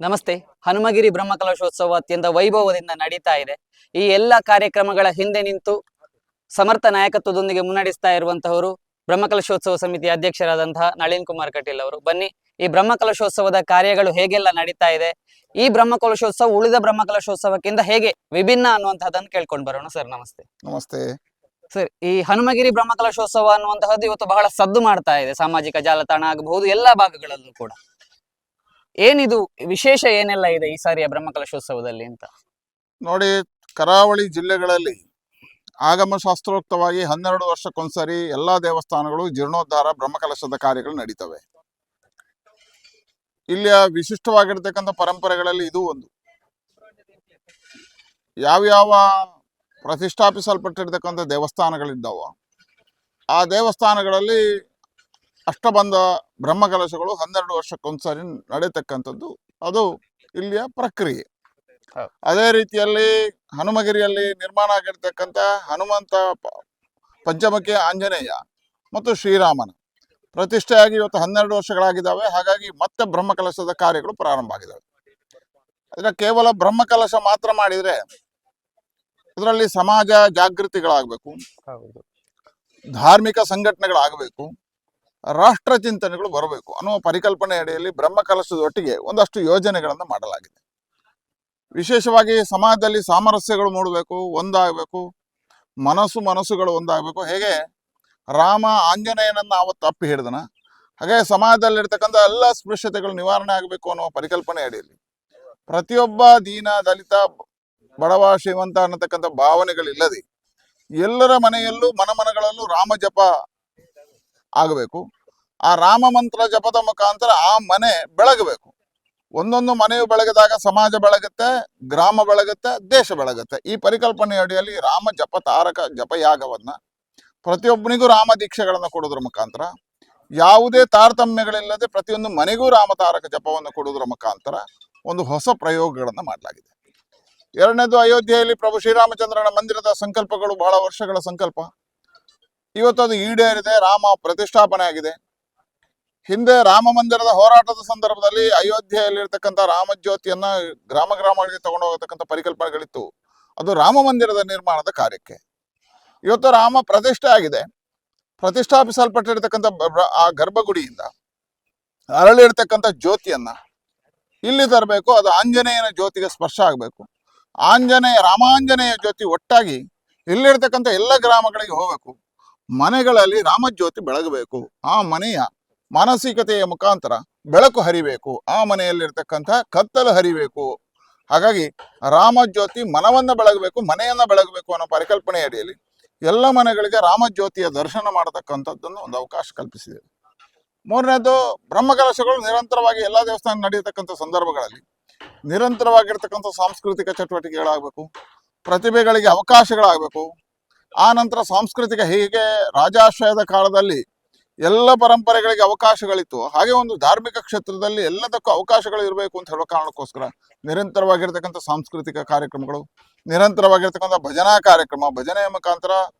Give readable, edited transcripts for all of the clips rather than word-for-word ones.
ನಮಸ್ತೆ. ಹನುಮಗಿರಿ ಬ್ರಹ್ಮಕಲಶೋತ್ಸವ ಅತ್ಯಂತ ವೈಭವದಿಂದ ನಡೀತಾ ಇದೆ. ಈ ಎಲ್ಲ ಕಾರ್ಯಕ್ರಮಗಳ ಹಿಂದೆ ನಿಂತು ಸಮರ್ಥ ನಾಯಕತ್ವದೊಂದಿಗೆ ಮುನ್ನಡೆಸ್ತಾ ಇರುವಂತಹವರು ಬ್ರಹ್ಮಕಲಶೋತ್ಸವ ಸಮಿತಿಯ ಅಧ್ಯಕ್ಷರಾದಂತಹ ನಳಿನ್ ಕುಮಾರ್ ಕಟೀಲ್ ಅವರು. ಬನ್ನಿ, ಈ ಬ್ರಹ್ಮಕಲಶೋತ್ಸವದ ಕಾರ್ಯಗಳು ಹೇಗೆಲ್ಲ ನಡೀತಾ ಇದೆ, ಈ ಬ್ರಹ್ಮಕಲಶೋತ್ಸವ ಉಳಿದ ಬ್ರಹ್ಮಕಲಶೋತ್ಸವಕ್ಕಿಂತ ಹೇಗೆ ವಿಭಿನ್ನ ಅನ್ನುವಂತಹದನ್ನು ಕೇಳ್ಕೊಂಡು ಬರೋಣ. ಸರ್ ನಮಸ್ತೆ. ನಮಸ್ತೆ ಸರ್, ಈ ಹನುಮಗಿರಿ ಬ್ರಹ್ಮಕಲಶೋತ್ಸವ ಅನ್ನುವಂತಹದ್ದು ಇವತ್ತು ಬಹಳ ಸದ್ದು ಮಾಡ್ತಾ ಇದೆ, ಸಾಮಾಜಿಕ ಜಾಲತಾಣ ಆಗಬಹುದು ಎಲ್ಲಾ ಭಾಗಗಳಲ್ಲೂ ಕೂಡ. ಏನಿದು ವಿಶೇಷ ಏನೆಲ್ಲ ಇದೆ ಈ ಸಾರಿಯ ಬ್ರಹ್ಮಕಲಶೋತ್ಸವದಲ್ಲಿ ಅಂತ? ನೋಡಿ, ಕರಾವಳಿ ಜಿಲ್ಲೆಗಳಲ್ಲಿ ಆಗಮ ಶಾಸ್ತ್ರೋಕ್ತವಾಗಿ 12 ವರ್ಷಕ್ಕೊಂದ್ಸರಿ ಎಲ್ಲಾ ದೇವಸ್ಥಾನಗಳು ಜೀರ್ಣೋದ್ಧಾರ ಬ್ರಹ್ಮಕಲಶದ ಕಾರ್ಯಗಳು ನಡೀತವೆ. ಇಲ್ಲಿಯ ವಿಶಿಷ್ಟವಾಗಿರ್ತಕ್ಕಂಥ ಪರಂಪರೆಗಳಲ್ಲಿ ಇದು ಒಂದು. ಯಾವ್ಯಾವ ಪ್ರತಿಷ್ಠಾಪಿಸಲ್ಪಟ್ಟಿರ್ತಕ್ಕಂಥ ದೇವಸ್ಥಾನಗಳಿದ್ದಾವೋ ಆ ದೇವಸ್ಥಾನಗಳಲ್ಲಿ ಅಷ್ಟಬಂಧ ಬ್ರಹ್ಮಕಲಶಗಳು 12 ವರ್ಷಕ್ಕೊಂದ್ಸರಿ ನಡೀತಕ್ಕಂಥದ್ದು ಅದು ಇಲ್ಲಿಯ ಪ್ರಕ್ರಿಯೆ. ಅದೇ ರೀತಿಯಲ್ಲಿ ಹನುಮಗಿರಿಯಲ್ಲಿ ನಿರ್ಮಾಣ ಆಗಿರ್ತಕ್ಕಂಥ ಹನುಮಂತ ಪಂಚಮುಖಿ ಆಂಜನೇಯ ಮತ್ತು ಶ್ರೀರಾಮನ ಪ್ರತಿಷ್ಠೆಯಾಗಿ ಇವತ್ತು 12 ವರ್ಷಗಳಾಗಿದ್ದಾವೆ. ಹಾಗಾಗಿ ಮತ್ತೆ ಬ್ರಹ್ಮಕಲಶದ ಕಾರ್ಯಗಳು ಪ್ರಾರಂಭ ಆಗಿದ್ದಾವೆ. ಅದರ ಕೇವಲ ಬ್ರಹ್ಮಕಲಶ ಮಾತ್ರ ಮಾಡಿದ್ರೆ ಅದರಲ್ಲಿ ಸಮಾಜ ಜಾಗೃತಿಗಳಾಗಬೇಕು, ಧಾರ್ಮಿಕ ಸಂಘಟನೆಗಳಾಗಬೇಕು, ರಾಷ್ಟ್ರ ಚಿಂತನೆಗಳು ಬರಬೇಕು ಅನ್ನುವ ಪರಿಕಲ್ಪನೆ ಅಡಿಯಲ್ಲಿ ಬ್ರಹ್ಮಕಲಶದ ಒಟ್ಟಿಗೆ ಒಂದಷ್ಟು ಯೋಜನೆಗಳನ್ನು ಮಾಡಲಾಗಿದೆ. ವಿಶೇಷವಾಗಿ ಸಮಾಜದಲ್ಲಿ ಸಾಮರಸ್ಯಗಳು ಮೂಡಬೇಕು, ಒಂದಾಗಬೇಕು, ಮನಸ್ಸುಗಳು ಒಂದಾಗಬೇಕು. ಹೇಗೆ ರಾಮ ಆಂಜನೇಯನನ್ನ ಅವತ್ತು ಅಪ್ಪಿ ಹಿಡಿದನ, ಹಾಗೆ ಸಮಾಜದಲ್ಲಿರ್ತಕ್ಕಂಥ ಎಲ್ಲ ಸ್ಪೃಶ್ಯತೆಗಳು ನಿವಾರಣೆ ಆಗಬೇಕು ಅನ್ನುವ ಪರಿಕಲ್ಪನೆ ಅಡಿಯಲ್ಲಿ ಪ್ರತಿಯೊಬ್ಬ ದೀನ ದಲಿತ ಬಡವ ಶ್ರೀಮಂತ ಅನ್ನತಕ್ಕಂಥ ಭಾವನೆಗಳಿಲ್ಲದೆ ಎಲ್ಲರ ಮನೆಯಲ್ಲೂ ಮನಗಳಲ್ಲೂ ರಾಮ ಜಪ ಆಗಬೇಕು. ಆ ರಾಮ ಮಂತ್ರ ಜಪದ ಮುಖಾಂತರ ಆ ಮನೆ ಬೆಳಗಬೇಕು. ಒಂದೊಂದು ಮನೆಯು ಬೆಳಗಿದಾಗ ಸಮಾಜ ಬೆಳಗುತ್ತೆ, ಗ್ರಾಮ ಬೆಳಗುತ್ತೆ, ದೇಶ ಬೆಳಗುತ್ತೆ. ಈ ಪರಿಕಲ್ಪನೆ ಅಡಿಯಲ್ಲಿ ರಾಮ ಜಪ ತಾರಕ ಜಪಯಾಗವನ್ನ ಪ್ರತಿಯೊಬ್ಬನಿಗೂ ರಾಮ ದೀಕ್ಷೆಗಳನ್ನು ಕೊಡೋದ್ರ ಮುಖಾಂತರ, ಯಾವುದೇ ತಾರತಮ್ಯಗಳಿಲ್ಲದೆ ಪ್ರತಿಯೊಂದು ಮನೆಗೂ ರಾಮ ತಾರಕ ಜಪವನ್ನು ಕೊಡೋದ್ರ ಮುಖಾಂತರ ಒಂದು ಹೊಸ ಪ್ರಯೋಗಗಳನ್ನು ಮಾಡಲಾಗಿದೆ. ಎರಡನೇದು, ಅಯೋಧ್ಯೆಯಲ್ಲಿ ಪ್ರಭು ಶ್ರೀರಾಮಚಂದ್ರನ ಮಂದಿರದ ಸಂಕಲ್ಪಗಳು ಬಹಳ ವರ್ಷಗಳ ಸಂಕಲ್ಪ. ಇವತ್ತು ಅದು ಈಡೇರಿದೆ, ರಾಮ ಪ್ರತಿಷ್ಠಾಪನೆ ಆಗಿದೆ. ಹಿಂದೆ ರಾಮ ಮಂದಿರದ ಹೋರಾಟದ ಸಂದರ್ಭದಲ್ಲಿ ಅಯೋಧ್ಯೆಯಲ್ಲಿರ್ತಕ್ಕಂಥ ರಾಮಜ್ಯೋತಿಯನ್ನ ಗ್ರಾಮಗಳಿಗೆ ತಗೊಂಡು ಹೋಗತಕ್ಕಂಥ ಪರಿಕಲ್ಪನೆಗಳಿತ್ತು. ಅದು ರಾಮ ಮಂದಿರದ ನಿರ್ಮಾಣದ ಕಾರ್ಯಕ್ಕೆ. ಇವತ್ತು ರಾಮ ಪ್ರತಿಷ್ಠೆ ಆಗಿದೆ. ಪ್ರತಿಷ್ಠಾಪಿಸಲ್ಪಟ್ಟಿರ್ತಕ್ಕಂಥ ಆ ಗರ್ಭಗುಡಿಯಿಂದ ಅರಳಿರ್ತಕ್ಕಂಥ ಜ್ಯೋತಿಯನ್ನ ಇಲ್ಲಿ ತರಬೇಕು. ಅದು ಆಂಜನೇಯನ ಜ್ಯೋತಿಗೆ ಸ್ಪರ್ಶ ಆಗಬೇಕು. ರಾಮಾಂಜನೇಯ ಜ್ಯೋತಿ ಒಟ್ಟಾಗಿ ಇಲ್ಲಿರ್ತಕ್ಕಂಥ ಎಲ್ಲ ಗ್ರಾಮಗಳಿಗೆ ಹೋಗಬೇಕು. ಮನೆಗಳಲ್ಲಿ ರಾಮಜ್ಯೋತಿ ಬೆಳಗಬೇಕು. ಆ ಮನೆಯ ಮಾನಸಿಕತೆಯ ಮುಖಾಂತರ ಬೆಳಕು ಹರಿಬೇಕು, ಆ ಮನೆಯಲ್ಲಿರ್ತಕ್ಕಂಥ ಕತ್ತಲು ಹರಿಬೇಕು. ಹಾಗಾಗಿ ರಾಮಜ್ಯೋತಿ ಮನವನ್ನ ಬೆಳಗಬೇಕು, ಮನೆಯನ್ನ ಬೆಳಗಬೇಕು ಅನ್ನೋ ಪರಿಕಲ್ಪನೆ ಅಡಿಯಲ್ಲಿ ಎಲ್ಲ ಮನೆಗಳಿಗೆ ರಾಮಜ್ಯೋತಿಯ ದರ್ಶನ ಮಾಡತಕ್ಕಂಥದ್ದನ್ನು ಒಂದು ಅವಕಾಶ ಕಲ್ಪಿಸಿದೆ. ಮೂರನೇದು, ಬ್ರಹ್ಮಕಲಶಗಳು ನಿರಂತರವಾಗಿ ಎಲ್ಲ ದೇವಸ್ಥಾನ ನಡೆಯತಕ್ಕಂಥ ಸಂದರ್ಭಗಳಲ್ಲಿ ನಿರಂತರವಾಗಿರ್ತಕ್ಕಂಥ ಸಾಂಸ್ಕೃತಿಕ ಚಟುವಟಿಕೆಗಳಾಗಬೇಕು, ಪ್ರತಿಭೆಗಳಿಗೆ ಅವಕಾಶಗಳಾಗಬೇಕು. ಆ ನಂತರ ಸಾಂಸ್ಕೃತಿಕ, ಹೇಗೆ ರಾಜಾಶ್ರಯದ ಕಾಲದಲ್ಲಿ ಎಲ್ಲ ಪರಂಪರೆಗಳಿಗೆ ಅವಕಾಶಗಳಿತ್ತು, ಹಾಗೆ ಒಂದು ಧಾರ್ಮಿಕ ಕ್ಷೇತ್ರದಲ್ಲಿ ಎಲ್ಲದಕ್ಕೂ ಅವಕಾಶಗಳು ಇರಬೇಕು ಅಂತ ಹೇಳೋ ಕಾರಣಕ್ಕೋಸ್ಕರ ನಿರಂತರವಾಗಿರ್ತಕ್ಕಂಥ ಸಾಂಸ್ಕೃತಿಕ ಕಾರ್ಯಕ್ರಮಗಳು, ನಿರಂತರವಾಗಿರ್ತಕ್ಕಂಥ ಭಜನಾ ಕಾರ್ಯಕ್ರಮ, ಭಜನೆಯ ಮುಖಾಂತರ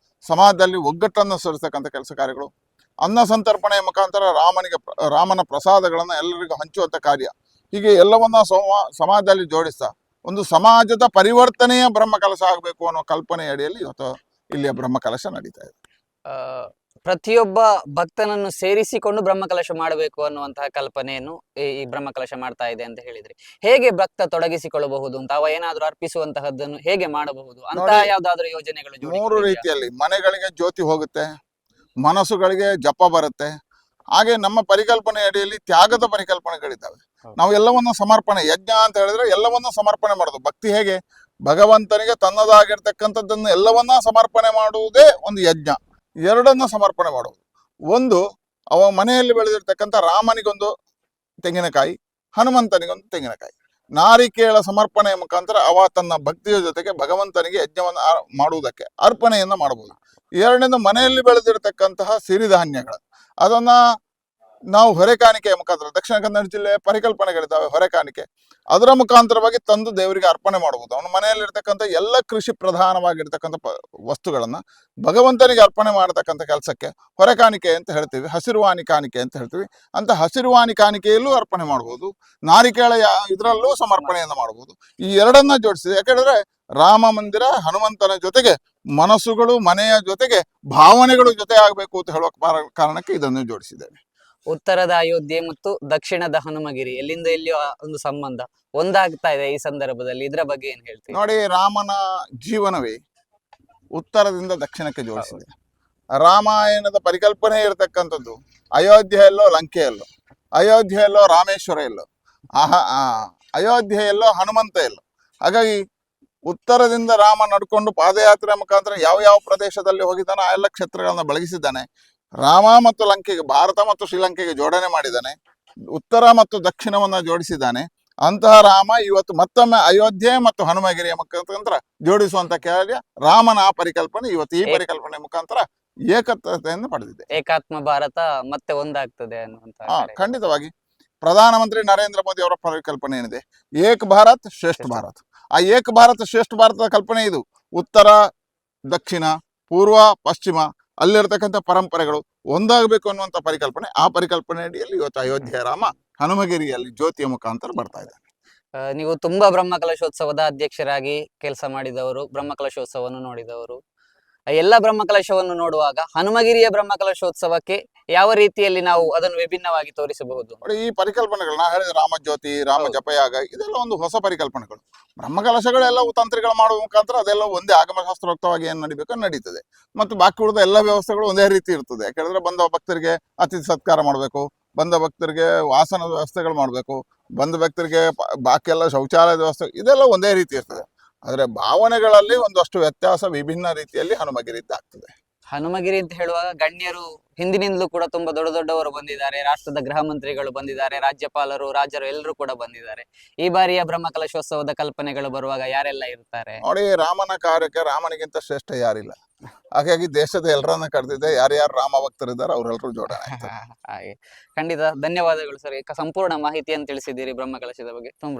ಸಮಾಜದಲ್ಲಿ ಒಗ್ಗಟ್ಟನ್ನು ಸೇರಿಸ್ತಕ್ಕಂಥ ಕೆಲಸ ಕಾರ್ಯಗಳು, ಅನ್ನ ಸಂತರ್ಪಣೆಯ ಮುಖಾಂತರ ರಾಮನ ಪ್ರಸಾದಗಳನ್ನು ಎಲ್ಲರಿಗೂ ಹಂಚುವಂಥ ಕಾರ್ಯ, ಹೀಗೆ ಎಲ್ಲವನ್ನ ಸಮಾಜದಲ್ಲಿ ಜೋಡಿಸ್ತಾ ಒಂದು ಸಮಾಜದ ಪರಿವರ್ತನೆಯ ಬ್ರಹ್ಮಕಲಶ ಆಗಬೇಕು ಅನ್ನೋ ಕಲ್ಪನೆ ಅಡಿಯಲ್ಲಿ ಇವತ್ತು ಇಲ್ಲಿಯ ಬ್ರಹ್ಮಕಲಶ ನಡೀತಾ ಇದೆ. ಪ್ರತಿಯೊಬ್ಬ ಭಕ್ತನನ್ನು ಸೇರಿಸಿಕೊಂಡು ಬ್ರಹ್ಮಕಲಶ ಮಾಡಬೇಕು ಅನ್ನುವಂತಹ ಕಲ್ಪನೆಯನ್ನು ಈ ಬ್ರಹ್ಮಕಲಶ ಮಾಡ್ತಾ ಇದೆ ಅಂತ ಹೇಳಿದ್ರಿ. ಹೇಗೆ ಭಕ್ತ ತೊಡಗಿಸಿಕೊಳ್ಳಬಹುದು ಅಂತ, ಅವ ಏನಾದ್ರೂ ಅರ್ಪಿಸುವಂತಹದ್ದನ್ನು ಹೇಗೆ ಮಾಡಬಹುದು ಅಂತ ಯಾವ್ದಾದ್ರು ಯೋಜನೆಗಳು? 3 ರೀತಿಯಲ್ಲಿ ಮನೆಗಳಿಗೆ ಜ್ಯೋತಿ ಹೋಗುತ್ತೆ, ಮನಸ್ಸುಗಳಿಗೆ ಜಪ ಬರುತ್ತೆ, ಹಾಗೆ ನಮ್ಮ ಪರಿಕಲ್ಪನೆ ಅಡಿಯಲ್ಲಿ ತ್ಯಾಗದ ಪರಿಕಲ್ಪನೆಗಳಿದ್ದಾವೆ. ನಾವು ಎಲ್ಲವನ್ನ ಸಮರ್ಪಣೆ, ಯಜ್ಞ ಅಂತ ಹೇಳಿದ್ರೆ ಎಲ್ಲವನ್ನ ಸಮರ್ಪಣೆ ಮಾಡೋದು. ಭಕ್ತಿ ಹೇಗೆ ಭಗವಂತನಿಗೆ ತನ್ನದಾಗಿರ್ತಕ್ಕಂಥದ್ದನ್ನು ಎಲ್ಲವನ್ನ ಸಮರ್ಪಣೆ ಮಾಡುವುದೇ ಒಂದು ಯಜ್ಞ. ಎರಡನ್ನ ಸಮರ್ಪಣೆ ಮಾಡುವುದು. ಒಂದು, ಅವ ಮನೆಯಲ್ಲಿ ಬೆಳೆದಿರ್ತಕ್ಕಂಥ ರಾಮನಿಗೊಂದು ತೆಂಗಿನಕಾಯಿ, ಹನುಮಂತನಿಗೊಂದು ತೆಂಗಿನಕಾಯಿ, ನಾರಿಕೇಳ ಸಮರ್ಪಣೆಯ ಮುಖಾಂತರ ಅವ ತನ್ನ ಭಕ್ತಿಯ ಜೊತೆಗೆ ಭಗವಂತನಿಗೆ ಯಜ್ಞವನ್ನು ಮಾಡುವುದಕ್ಕೆ ಅರ್ಪಣೆಯನ್ನ ಮಾಡಬಹುದು. ಎರಡನೇದು, ಮನೆಯಲ್ಲಿ ಬೆಳೆದಿರ್ತಕ್ಕಂತಹ ಸಿರಿಧಾನ್ಯಗಳು, ಅದನ್ನ ನಾವು ಹೊರೆಕಾಣಿಕೆಯ ಮುಖಾಂತರ ದಕ್ಷಿಣ ಕನ್ನಡ ಜಿಲ್ಲೆಯ ಪರಿಕಲ್ಪನೆಗಳಿದ್ದಾವೆ ಹೊರೆಕಾಣಿಕೆ, ಅದರ ಮುಖಾಂತರವಾಗಿ ತಂದು ದೇವರಿಗೆ ಅರ್ಪಣೆ ಮಾಡಬಹುದು. ಅವನ ಮನೆಯಲ್ಲಿರ್ತಕ್ಕಂಥ ಎಲ್ಲ ಕೃಷಿ ಪ್ರಧಾನವಾಗಿರ್ತಕ್ಕಂಥ ವಸ್ತುಗಳನ್ನ ಭಗವಂತನಿಗೆ ಅರ್ಪಣೆ ಮಾಡತಕ್ಕಂಥ ಕೆಲಸಕ್ಕೆ ಹೊರೆಕಾಣಿಕೆ ಅಂತ ಹೇಳ್ತೀವಿ, ಹಸಿರುವಾಣಿ ಕಾಣಿಕೆ ಅಂತ ಹೇಳ್ತೀವಿ. ಅಂತ ಹಸಿರುವಾಣಿ ಕಾಣಿಕೆಯಲ್ಲೂ ಅರ್ಪಣೆ ಮಾಡಬಹುದು, ನಾರಿಕೇಳ ಇದರಲ್ಲೂ ಸಮರ್ಪಣೆಯನ್ನು ಮಾಡಬಹುದು. ಈ ಎರಡನ್ನ ಜೋಡಿಸಿದೆ. ಯಾಕಂದ್ರೆ ರಾಮ ಮಂದಿರ ಹನುಮಂತನ ಜೊತೆಗೆ ಮನಸ್ಸುಗಳು ಮನೆಯ ಜೊತೆಗೆ ಭಾವನೆಗಳು ಜೊತೆ ಆಗಬೇಕು ಅಂತ ಹೇಳುವ ಕಾರಣಕ್ಕೆ ಇದನ್ನು ಜೋಡಿಸಿದ್ದೇವೆ. ಉತ್ತರದ ಅಯೋಧ್ಯೆ ಮತ್ತು ದಕ್ಷಿಣದ ಹನುಮಗಿರಿ ಎಲ್ಲಿಂದ ಎಲ್ಲಿಯೋ ಒಂದು ಸಂಬಂಧ ಒಂದಾಗ್ತಾ ಇದೆ ಈ ಸಂದರ್ಭದಲ್ಲಿ, ಇದರ ಬಗ್ಗೆ ಏನ್ ಹೇಳ್ತೀವಿ? ನೋಡಿ, ರಾಮನ ಜೀವನವೇ ಉತ್ತರದಿಂದ ದಕ್ಷಿಣಕ್ಕೆ ಜೋಡಿಸಿದೆ. ರಾಮಾಯಣದ ಪರಿಕಲ್ಪನೆ ಇರತಕ್ಕಂಥದ್ದು ಅಯೋಧ್ಯೆಯಲ್ಲೋ ಲಂಕೆಯಲ್ಲೋ, ಅಯೋಧ್ಯೆಯಲ್ಲೋ ರಾಮೇಶ್ವರ ಎಲ್ಲೋ, ಅಯೋಧ್ಯೆಯಲ್ಲೋ ಹನುಮಂತ ಎಲ್ಲೋ. ಹಾಗಾಗಿ ಉತ್ತರದಿಂದ ರಾಮ ನಡ್ಕೊಂಡು ಪಾದಯಾತ್ರೆ ಮುಖಾಂತರ ಯಾವ ಯಾವ ಪ್ರದೇಶದಲ್ಲಿ ಹೋಗಿದ್ದಾನೆ ಆ ಎಲ್ಲ ಕ್ಷೇತ್ರಗಳನ್ನ ಬೆಳಗಿಸಿದ್ದಾನೆ. ರಾಮ ಮತ್ತು ಲಂಕೆಗೆ, ಭಾರತ ಮತ್ತು ಶ್ರೀಲಂಕೆಗೆ ಜೋಡಣೆ ಮಾಡಿದ್ದಾನೆ, ಉತ್ತರ ಮತ್ತು ದಕ್ಷಿಣವನ್ನ ಜೋಡಿಸಿದ್ದಾನೆ. ಅಂತಹ ರಾಮ ಇವತ್ತು ಮತ್ತೊಮ್ಮೆ ಅಯೋಧ್ಯೆ ಮತ್ತು ಹನುಮಗಿರಿಯ ಮುಖಾಂತರ ಜೋಡಿಸುವಂತ ಕಾರ್ಯ ರಾಮನ ಆ ಪರಿಕಲ್ಪನೆ ಇವತ್ತು ಈ ಪರಿಕಲ್ಪನೆ ಮುಖಾಂತರ ಏಕತೆಯನ್ನು ಪಡೆದಿದೆ. ಏಕಾತ್ಮ ಭಾರತ ಮತ್ತೆ ಒಂದಾಗ್ತದೆ ಅನ್ನುವಂತ ಖಂಡಿತವಾಗಿ ಪ್ರಧಾನಮಂತ್ರಿ ನರೇಂದ್ರ ಮೋದಿ ಅವರ ಪರಿಕಲ್ಪನೆ ಏನಿದೆ, ಏಕ್ ಭಾರತ್ ಶ್ರೇಷ್ಠ ಭಾರತ್. ಆ ಏಕ್ ಭಾರತ್ ಶ್ರೇಷ್ಠ ಭಾರತದ ಕಲ್ಪನೆ ಇದು. ಉತ್ತರ ದಕ್ಷಿಣ ಪೂರ್ವ ಪಶ್ಚಿಮ ಅಲ್ಲಿರ್ತಕ್ಕಂಥ ಪರಂಪರೆಗಳು ಒಂದಾಗಬೇಕು ಅನ್ನುವಂಥ ಪರಿಕಲ್ಪನೆ. ಆ ಪರಿಕಲ್ಪನೆ ಅಡಿಯಲ್ಲಿ ಇವತ್ತು ಅಯೋಧ್ಯೆಯ ರಾಮ ಹನುಮಗಿರಿಯಲ್ಲಿ ಜ್ಯೋತಿಯ ಮುಖಾಂತರ ಬರ್ತಾ ಇದ್ದಾನೆ. ನೀವು ತುಂಬಾ ಬ್ರಹ್ಮಕಲಶೋತ್ಸವದ ಅಧ್ಯಕ್ಷರಾಗಿ ಕೆಲಸ ಮಾಡಿದವರು, ಬ್ರಹ್ಮಕಲಶೋತ್ಸವವನ್ನು ನೋಡಿದವರು. ಎಲ್ಲ ಬ್ರಹ್ಮಕಲಶವನ್ನು ನೋಡುವಾಗ ಹನುಮಗಿರಿಯ ಬ್ರಹ್ಮಕಲಶೋತ್ಸವಕ್ಕೆ ಯಾವ ರೀತಿಯಲ್ಲಿ ನಾವು ಅದನ್ನು ವಿಭಿನ್ನವಾಗಿ ತೋರಿಸಬಹುದು? ನೋಡಿ, ಈ ಪರಿಕಲ್ಪನೆಗಳು ನಾ ಹೇಳಿದ ರಾಮಜ್ಯೋತಿ, ರಾಮ ಜಪಯಾಗ ಇದೆಲ್ಲ ಒಂದು ಹೊಸ ಪರಿಕಲ್ಪನೆಗಳು. ಬ್ರಹ್ಮಕಲಶಗಳೆಲ್ಲವೂ ತಂತ್ರಿಗಳು ಮಾಡುವ ಮುಖಾಂತರ ಅದೆಲ್ಲ ಒಂದೇ ಆಗಮಶಾಸ್ತ್ರೋಕ್ತವಾಗಿ ಏನು ನಡಿಬೇಕು ನಡೀತದೆ. ಮತ್ತು ಬಾಕಿ ಉಳಿದ ಎಲ್ಲ ವ್ಯವಸ್ಥೆಗಳು ಒಂದೇ ರೀತಿ ಇರ್ತದೆ. ಯಾಕಂದ್ರೆ ಬಂದ ಭಕ್ತರಿಗೆ ಅತಿಥಿ ಸತ್ಕಾರ ಮಾಡಬೇಕು, ಬಂದ ಭಕ್ತರಿಗೆ ವಾಸನದ ವ್ಯವಸ್ಥೆಗಳು ಮಾಡಬೇಕು, ಬಂದ ಭಕ್ತರಿಗೆ ಬಾಕಿ ಎಲ್ಲ ಶೌಚಾಲಯದ ವ್ಯವಸ್ಥೆ, ಇದೆಲ್ಲ ಒಂದೇ ರೀತಿ ಇರ್ತದೆ. ಆದರೆ ಭಾವನೆಗಳಲ್ಲಿ ಒಂದಷ್ಟು ವ್ಯತ್ಯಾಸ ವಿಭಿನ್ನ ರೀತಿಯಲ್ಲಿ ಹನುಮಗಿರಿದ್ದಾಗ್ತದೆ. ಹನುಮಗಿರಿ ಅಂತ ಹೇಳುವಾಗ ಗಣ್ಯರು ಹಿಂದಿನಿಂದಲೂ ಕೂಡ ತುಂಬಾ ದೊಡ್ಡ ದೊಡ್ಡವರು ಬಂದಿದ್ದಾರೆ, ರಾಷ್ಟ್ರದ ಗೃಹ ಮಂತ್ರಿಗಳು ಬಂದಿದ್ದಾರೆ, ರಾಜ್ಯಪಾಲರು, ರಾಜರು ಎಲ್ಲರೂ ಕೂಡ ಬಂದಿದ್ದಾರೆ. ಈ ಬಾರಿಯ ಬ್ರಹ್ಮಕಲಶೋತ್ಸವದ ಕಲ್ಪನೆಗಳು ಬರುವಾಗ ಯಾರೆಲ್ಲ ಇರ್ತಾರೆ? ನೋಡಿ, ರಾಮನ ಕಾರ್ಯಕ್ಕೆ ರಾಮನಿಗಿಂತ ಶ್ರೇಷ್ಠ ಯಾರಿಲ್ಲ. ಹಾಗಾಗಿ ದೇಶದ ಎಲ್ಲರನ್ನ ಕರೆದಿದೆ, ಯಾರ್ಯಾರು ರಾಮ ಭಕ್ತರಿದ್ದಾರೆ ಅವರೆಲ್ಲರೂ ಜೋಡಣೆ ಆಗ್ತಾರೆ. ಹಾಗೆ ಖಂಡಿತ ಧನ್ಯವಾದಗಳು ಸರ್. ಸಂಪೂರ್ಣ ಮಾಹಿತಿಯನ್ನು ತಿಳಿಸಿದ್ದೀರಿ ಬ್ರಹ್ಮಕಲಶದ ಬಗ್ಗೆ. ತುಂಬ